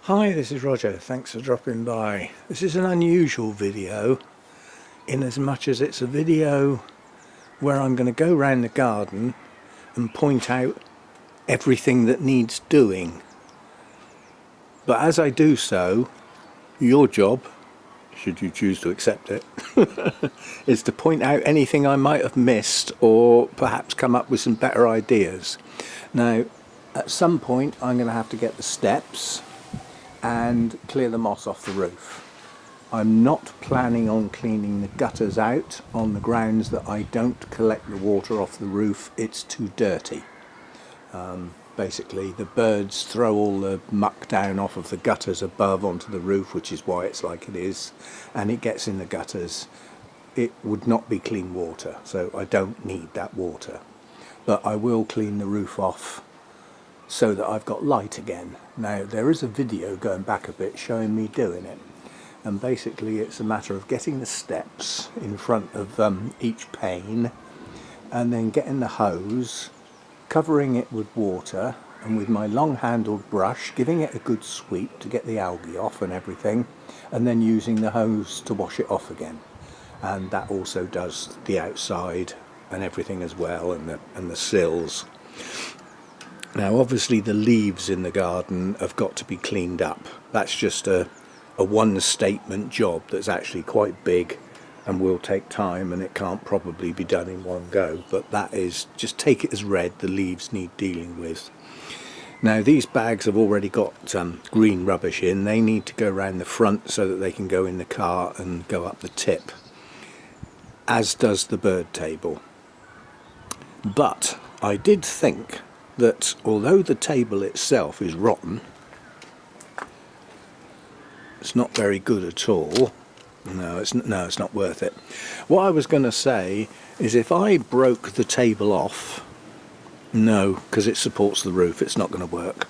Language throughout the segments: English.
Hi, this is Roger. Thanks for dropping by. This is an unusual video in as much as it's a video where I'm going to go around the garden and point out everything that needs doing. But as I do so, your job, should you choose to accept it, is to point out anything I might have missed or perhaps come up with some better ideas. Now, at some point I'm going to have to get the steps and clear the moss off the roof. I'm not planning on cleaning the gutters out on the grounds that I don't collect the water off the roof. It's too dirty. Basically the birds throw all the muck down off of the gutters above onto the roof, which is why it's like it is, and it gets in the gutters. It would not be clean water, so I don't need that water. But I will clean the roof off so that I've got light again. Now there is a video going back a bit showing me doing it, and basically it's a matter of getting the steps in front of each pane and then getting the hose, covering it with water, and with my long handled brush giving it a good sweep to get the algae off and everything, and then using the hose to wash it off again. And that also does the outside and everything as well, and the sills. Now obviously the leaves in the garden have got to be cleaned up. That's just a one statement job that's actually quite big and will take time, and it can't probably be done in one go, but that is, just take it as read, the leaves need dealing with. Now these bags have already got green rubbish in. They need to go around the front so that they can go in the car and go up the tip, as does the bird table. But I did think that although the table itself is rotten, it's not very good at all. No, it's not worth it. What I was going to say is if I broke the table off, no, because it supports the roof, it's not going to work.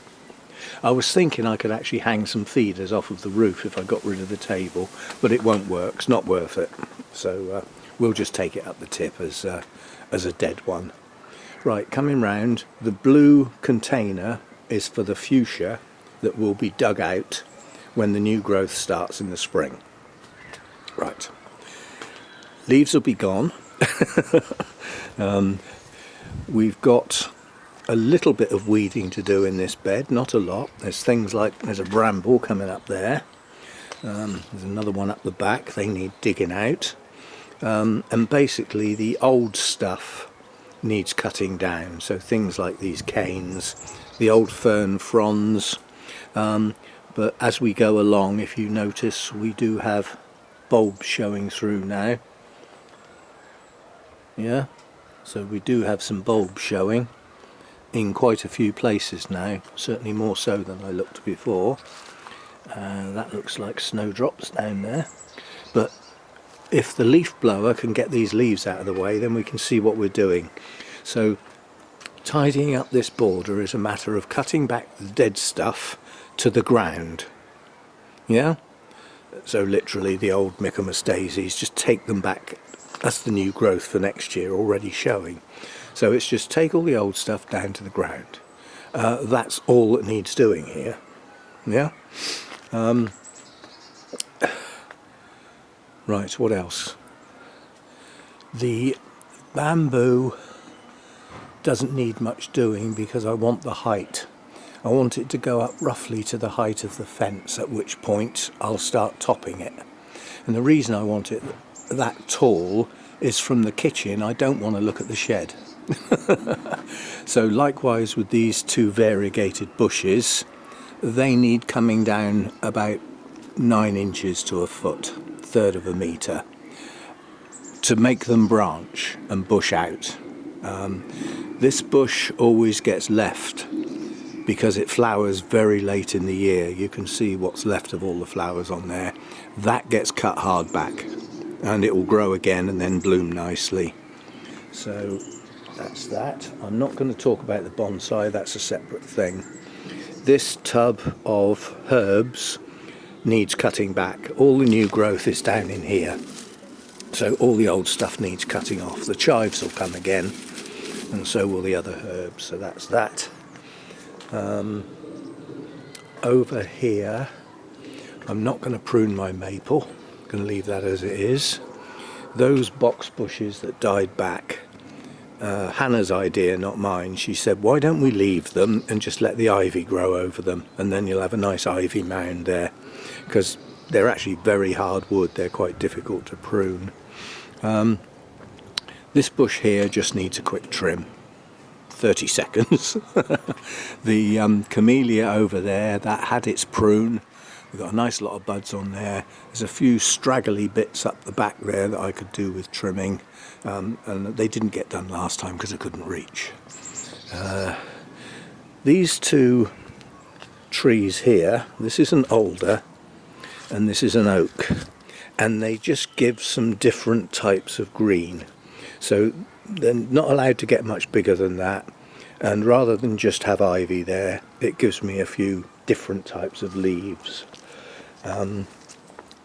I was thinking I could actually hang some feeders off of the roof if I got rid of the table, but it won't work. It's not worth it. So we'll just take it up the tip as a dead one. Right, coming round, the blue container is for the fuchsia that will be dug out when the new growth starts in the spring. Right, leaves will be gone. We've got a little bit of weeding to do in this bed, not a lot. There's things like, there's a bramble coming up there. There's another one up the back, they need digging out. And basically the old stuff needs cutting down, so things like these canes, the old fern fronds, but as we go along, if you notice, we do have bulbs showing through now. Yeah, so we do have some bulbs showing in quite a few places now, certainly more so than I looked before. That looks like snowdrops down there, but if the leaf blower can get these leaves out of the way, then we can see what we're doing. So tidying up this border is a matter of cutting back the dead stuff to the ground. Yeah, so literally the old Michaelmas daisies, just take them back. That's the new growth for next year already showing. So it's just take all the old stuff down to the ground. That's all that needs doing here. Yeah. Right, what else? The bamboo doesn't need much doing because I want the height. I want it to go up roughly to the height of the fence, at which point I'll start topping it. And the reason I want it that tall is from the kitchen I don't want to look at the shed. So likewise with these two variegated bushes, they need coming down about 9 inches to a foot, third of a metre, to make them branch and bush out. This bush always gets left because it flowers very late in the year. You can see what's left of all the flowers on there. That gets cut hard back and it will grow again and then bloom nicely. So that's that. I'm not going to talk about the bonsai, that's a separate thing. This tub of herbs needs cutting back. All the new growth is down in here, so all the old stuff needs cutting off. The chives will come again, and so will the other herbs, so that's that. Over here, I'm not going to prune my maple. I'm going to leave that as it is. Those box bushes that died back, Hannah's idea, not mine. She said, why don't we leave them and just let the ivy grow over them, and then you'll have a nice ivy mound there, because they're actually very hard wood. They're quite difficult to prune. This bush here just needs a quick trim. 30 seconds. The camellia over there, that had its prune. We've got a nice lot of buds on there. There's a few straggly bits up the back there that I could do with trimming, and they didn't get done last time because I couldn't reach. These two trees here, this is an alder and this is an oak, and they just give some different types of green. So they're not allowed to get much bigger than that, and rather than just have ivy there, it gives me a few different types of leaves.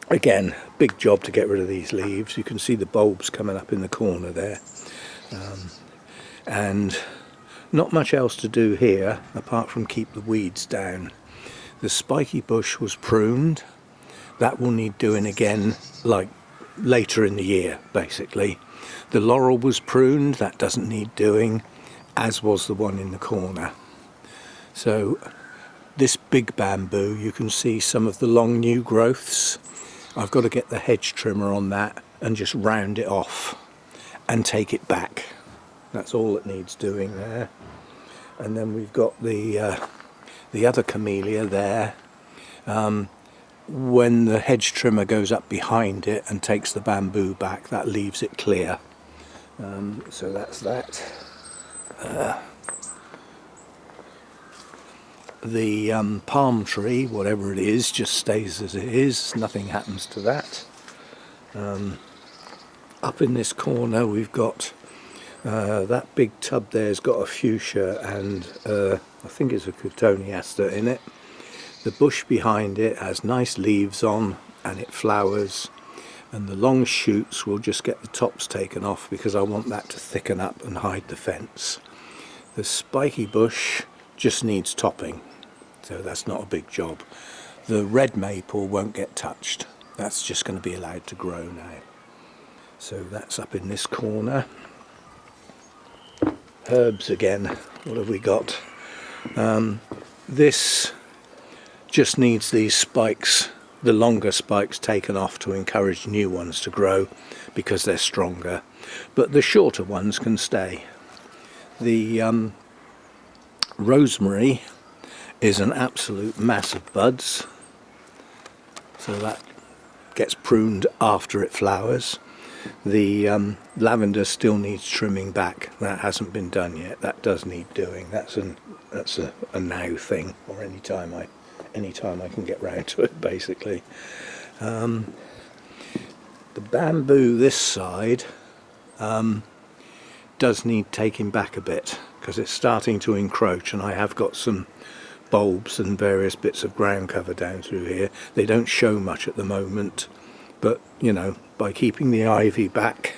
Again, big job to get rid of these leaves. You can see the bulbs coming up in the corner there, and not much else to do here apart from keep the weeds down. The spiky bush was pruned. That will need doing again, like later in the year basically. The laurel was pruned, that doesn't need doing, as was the one in the corner. So this big bamboo, you can see some of the long new growths. I've got to get the hedge trimmer on that and just round it off and take it back. That's all it needs doing there. And then we've got the other camellia there. When the hedge trimmer goes up behind it and takes the bamboo back, that leaves it clear. So that's that. The palm tree, whatever it is, just stays as it is. Nothing happens to that. Up in this corner we've got that big tub there's got a fuchsia and I think it's a cotoneaster in it. The bush behind it has nice leaves on and it flowers, and the long shoots will just get the tops taken off because I want that to thicken up and hide the fence. The spiky bush just needs topping, so that's not a big job. The red maple won't get touched. That's just going to be allowed to grow now. So that's up in this corner. Herbs again. What have we got? This just needs these spikes, the longer spikes, taken off to encourage new ones to grow because they're stronger. But the shorter ones can stay. The rosemary is an absolute mass of buds, so that gets pruned after it flowers. The lavender still needs trimming back. That hasn't been done yet. That does need doing. That's a now thing, or any time I can get round to it, basically. The bamboo this side does need taking back a bit because it's starting to encroach, and I have got some bulbs and various bits of ground cover down through here. They don't show much at the moment, but you know, by keeping the ivy back,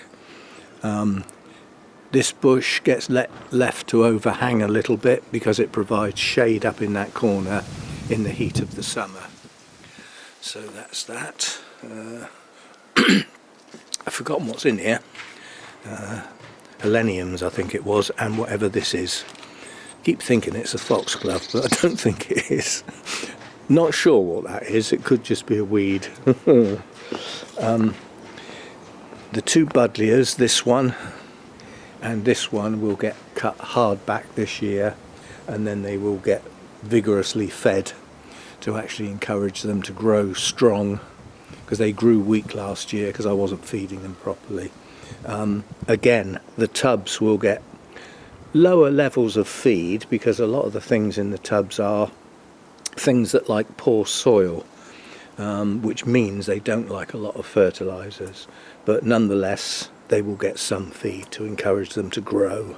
this bush gets left to overhang a little bit because it provides shade up in that corner in the heat of the summer. So that's that. I've forgotten what's in here. Heleniums, I think it was, and whatever this is. Keep thinking it's a foxglove, but I don't think it is. Not sure what that is. It could just be a weed. The two buddleias, this one and this one, will get cut hard back this year, and then they will get vigorously fed to actually encourage them to grow strong, because they grew weak last year because I wasn't feeding them properly. Again, the tubs will get lower levels of feed because a lot of the things in the tubs are things that like poor soil, which means they don't like a lot of fertilizers, but nonetheless they will get some feed to encourage them to grow.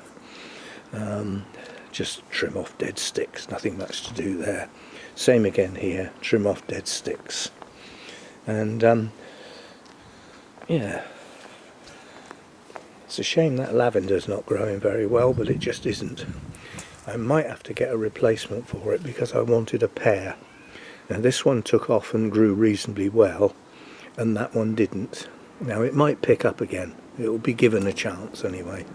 Just trim off dead sticks, nothing much to do there. Same again here, trim off dead sticks. And yeah, it's a shame that lavender's not growing very well, but it just isn't. I might have to get a replacement for it because I wanted a pair. Now this one took off and grew reasonably well, and that one didn't. Now it might pick up again. It will be given a chance anyway.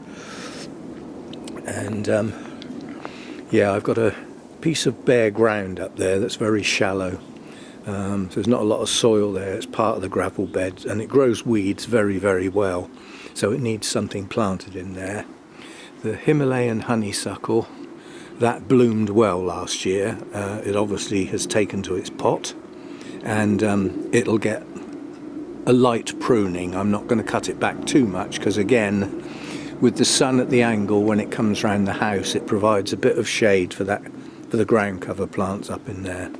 And yeah, I've got a piece of bare ground up there that's very shallow. So there's not a lot of soil there. It's part of the gravel bed, and it grows weeds very, very well. So it needs something planted in there. The Himalayan honeysuckle, that bloomed well last year. It obviously has taken to its pot, and it'll get a light pruning. I'm not going to cut it back too much because, again, with the sun at the angle when it comes round the house, it provides a bit of shade for the ground cover plants up in there.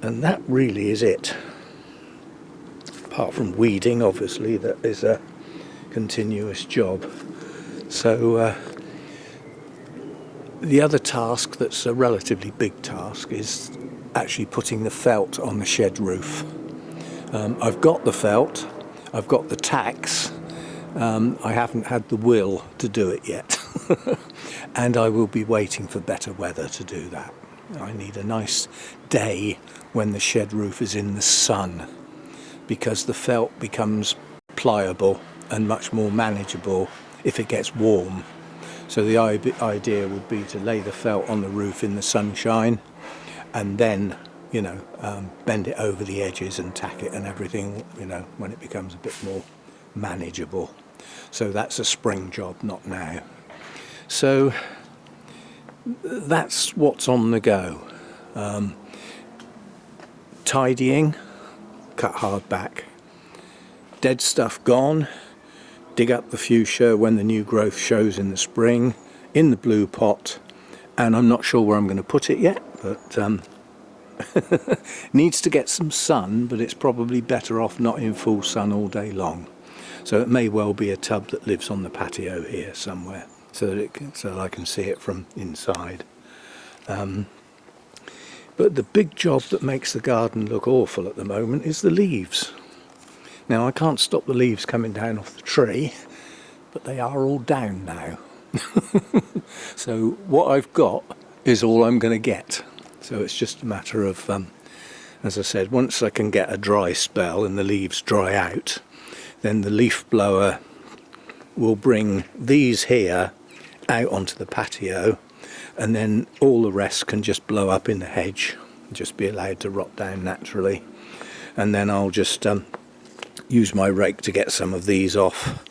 And that really is it. Apart from weeding, obviously, that is a continuous job. So the other task that's a relatively big task is actually putting the felt on the shed roof. I've got the felt, I've got the tacks, I haven't had the will to do it yet. And I will be waiting for better weather to do that. I need a nice day when the shed roof is in the sun, because the felt becomes pliable and much more manageable if it gets warm. So the idea would be to lay the felt on the roof in the sunshine, and then, you know, bend it over the edges and tack it and everything, you know, when it becomes a bit more manageable. So that's a spring job, not now. So that's what's on the go. Tidying, cut hard back. Dead stuff gone. Dig up the fuchsia when the new growth shows in the spring, in the blue pot, and I'm not sure where I'm going to put it yet, but needs to get some sun, but it's probably better off not in full sun all day long. So it may well be a tub that lives on the patio here somewhere, so that I can see it from inside. But the big job that makes the garden look awful at the moment is the leaves. Now, I can't stop the leaves coming down off the tree, but they are all down now. So what I've got is all I'm going to get. So it's just a matter of, as I said, once I can get a dry spell and the leaves dry out, then the leaf blower will bring these here out onto the patio, and then all the rest can just blow up in the hedge, just be allowed to rot down naturally. And then I'll just use my rake to get some of these off,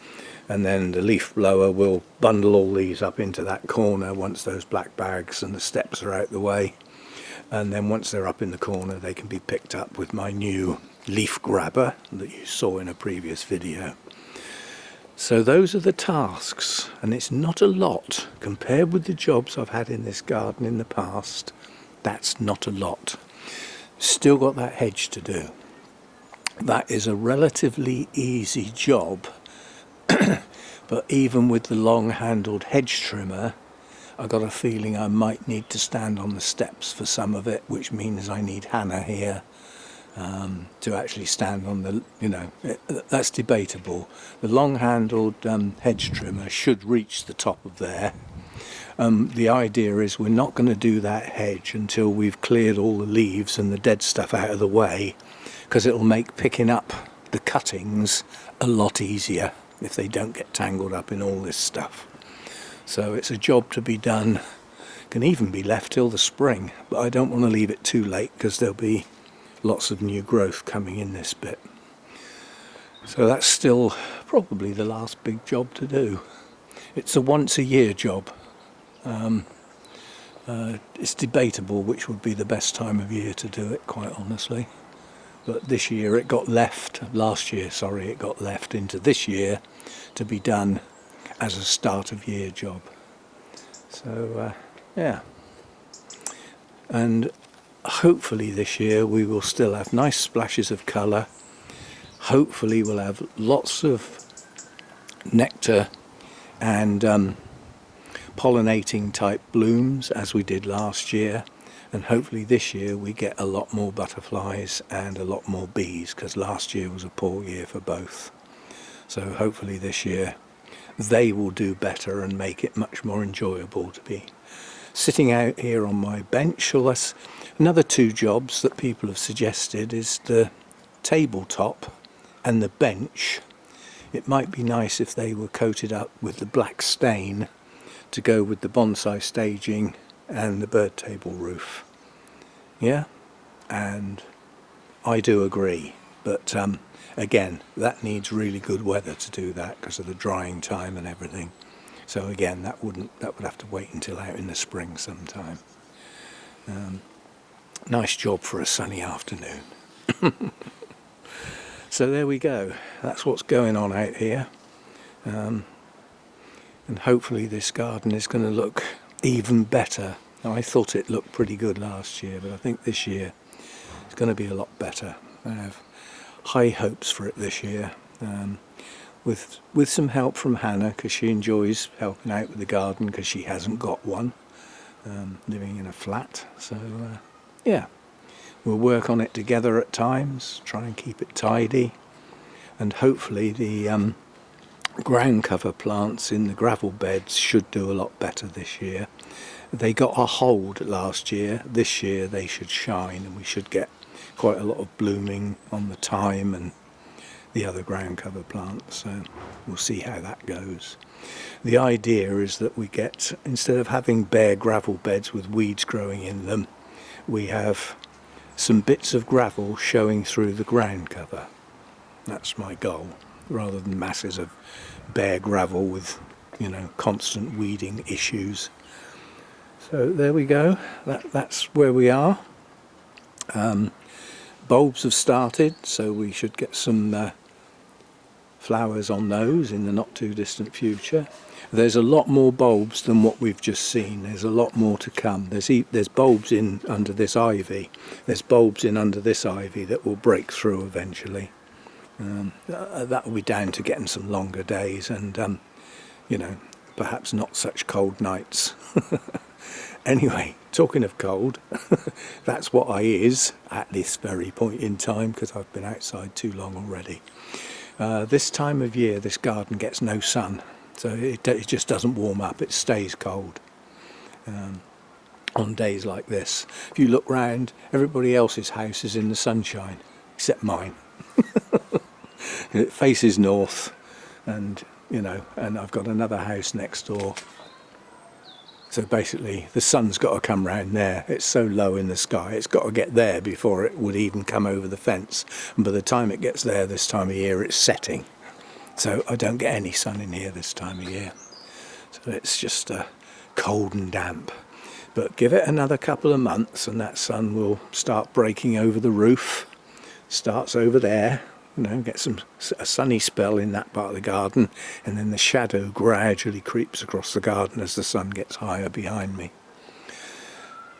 and then the leaf blower will bundle all these up into that corner once those black bags and the steps are out the way. And then once they're up in the corner, they can be picked up with my new leaf grabber that you saw in a previous video. So those are the tasks, and it's not a lot compared with the jobs I've had in this garden in the past. That's not a lot. Still got that hedge to do. That is a relatively easy job, but even with the long-handled hedge trimmer, I got a feeling I might need to stand on the steps for some of it, which means I need Hannah here to actually stand on the, you know, that's debatable. The long-handled hedge trimmer should reach the top of there. The idea is we're not going to do that hedge until we've cleared all the leaves and the dead stuff out of the way, because it'll make picking up the cuttings a lot easier if they don't get tangled up in all this stuff. So it's a job to be done. Can even be left till the spring, but I don't want to leave it too late because there'll be lots of new growth coming in this bit. So that's still probably the last big job to do. It's a once a year job. It's debatable which would be the best time of year to do it, quite honestly. But this year it got left, last year, sorry, it got left into this year to be done as a start of year job. So, yeah. And hopefully this year we will still have nice splashes of colour. Hopefully we'll have lots of nectar and pollinating type blooms as we did last year. And hopefully this year we get a lot more butterflies and a lot more bees, because last year was a poor year for both. So hopefully this year they will do better and make it much more enjoyable to be sitting out here on my bench. Well, that's another two jobs that people have suggested, is the tabletop and the bench. It might be nice if they were coated up with the black stain to go with the bonsai staging and the bird table roof. Yeah, and I do agree, but again, that needs really good weather to do that because of the drying time and everything. So again, that would have to wait until out in the spring sometime. Nice job for a sunny afternoon. So there we go. That's what's going on out here. And hopefully this garden is going to look even better. Now, I thought it looked pretty good last year, but I think this year it's going to be a lot better. I have high hopes for it this year, with some help from Hannah, because she enjoys helping out with the garden because she hasn't got one, living in a flat. So yeah, we'll work on it together at times, try and keep it tidy, and hopefully the ground cover plants in the gravel beds should do a lot better this year. They got a hold last year. This year they should shine, and we should get quite a lot of blooming on the thyme and the other ground cover plants. So we'll see how that goes. The idea is that we get, instead of having bare gravel beds with weeds growing in them, we have some bits of gravel showing through the ground cover. That's my goal, rather than masses of bare gravel with, you know, constant weeding issues. So there we go. That's where we are. Bulbs have started, so we should get some flowers on those in the not too distant future. There's a lot more bulbs than what we've just seen. There's a lot more to come. There's bulbs in under this ivy. There's bulbs in under this ivy that will break through eventually. That will be down to getting some longer days and, you know, perhaps not such cold nights. Anyway, talking of cold, that's what I is at this very point in time, because I've been outside too long already. This time of year, this garden gets no sun, so it just doesn't warm up. It stays cold on days like this. If you look round, everybody else's house is in the sunshine, except mine. It faces north, and you know, and I've got another house next door. So basically the sun's got to come round there. It's so low in the sky, it's got to get there before it would even come over the fence. And by the time it gets there this time of year, it's setting. So I don't get any sun in here this time of year. So it's just cold and damp. But give it another couple of months and that sun will start breaking over the roof. Starts over there. You know, get a sunny spell in that part of the garden, and then the shadow gradually creeps across the garden as the sun gets higher behind me.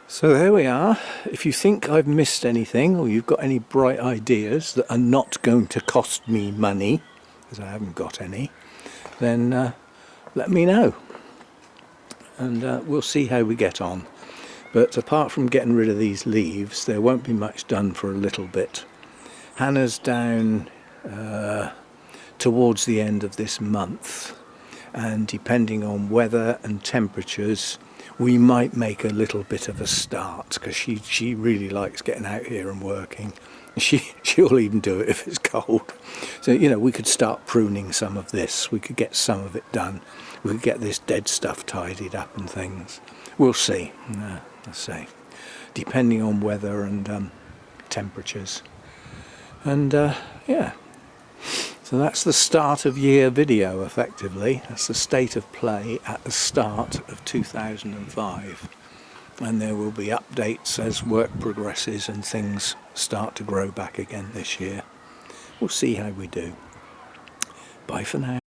So there we are. If you think I've missed anything, or you've got any bright ideas that are not going to cost me money, because I haven't got any, then let me know, and we'll see how we get on. But apart from getting rid of these leaves, there won't be much done for a little bit. Hannah's down towards the end of this month, and depending on weather and temperatures, we might make a little bit of a start, because she really likes getting out here and working. She'll even do it if it's cold. So, you know, we could start pruning some of this. We could get some of it done. We could get this dead stuff tidied up and things. We'll see. Let's see. Depending on weather and temperatures. And yeah, so that's the start of year video effectively. That's the state of play at the start of 2005. And there will be updates as work progresses and things start to grow back again this year. We'll see how we do. Bye for now.